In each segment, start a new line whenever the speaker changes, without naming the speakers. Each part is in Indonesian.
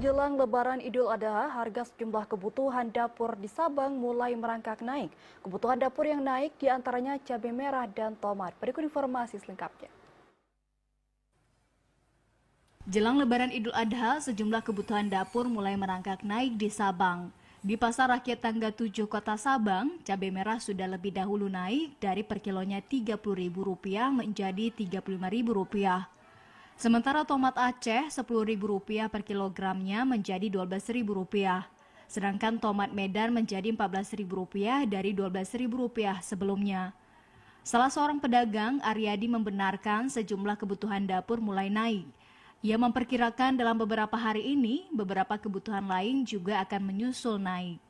Jelang Lebaran Idul Adha, harga sejumlah kebutuhan dapur di Sabang mulai merangkak naik. Kebutuhan dapur yang naik diantaranya cabai merah dan tomat. Berikut informasi selengkapnya.
Jelang Lebaran Idul Adha, sejumlah kebutuhan dapur mulai merangkak naik di Sabang. Di Pasar Rakyat Tangga 7 Kota Sabang, cabai merah sudah lebih dahulu naik dari per kilonya Rp30.000 menjadi Rp35.000. Sementara tomat Aceh Rp10.000 per kilogramnya menjadi Rp12.000. Sedangkan tomat Medan menjadi Rp14.000 dari Rp12.000 sebelumnya. Salah seorang pedagang, Aryadi, membenarkan sejumlah kebutuhan dapur mulai naik. Ia memperkirakan dalam beberapa hari ini, beberapa kebutuhan lain juga akan menyusul naik.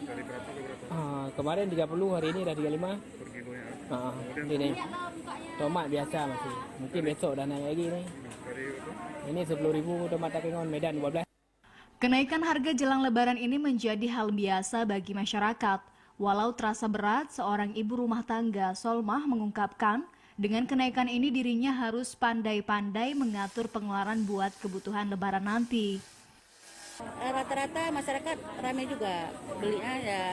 Dari berapa ke berapa?
Kemarin 30, hari ini dah 35.
Per kilonya.
Ini tomat biasa masih. Mungkin besok dah naik lagi nih.
Dari apa?
Ini 10.000 tomat takengon Medan 12.
Kenaikan harga jelang Lebaran ini menjadi hal biasa bagi masyarakat. Walau terasa berat, seorang ibu rumah tangga, Solmah, mengungkapkan dengan kenaikan ini dirinya harus pandai-pandai mengatur pengeluaran buat kebutuhan Lebaran nanti.
Rata-rata masyarakat ramai juga belinya ya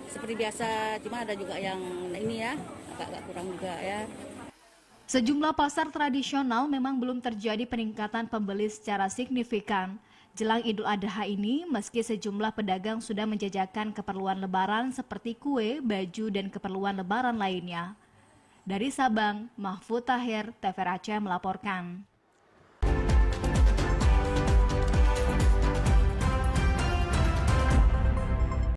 seperti biasa, cuma ada juga yang ini ya agak kurang juga ya.
Sejumlah pasar tradisional memang belum terjadi peningkatan pembeli secara signifikan. Jelang Idul Adha ini, meski sejumlah pedagang sudah menjajakan keperluan Lebaran seperti kue, baju, dan keperluan Lebaran lainnya. Dari Sabang, Mahfud Tahir, TVRI Aceh melaporkan.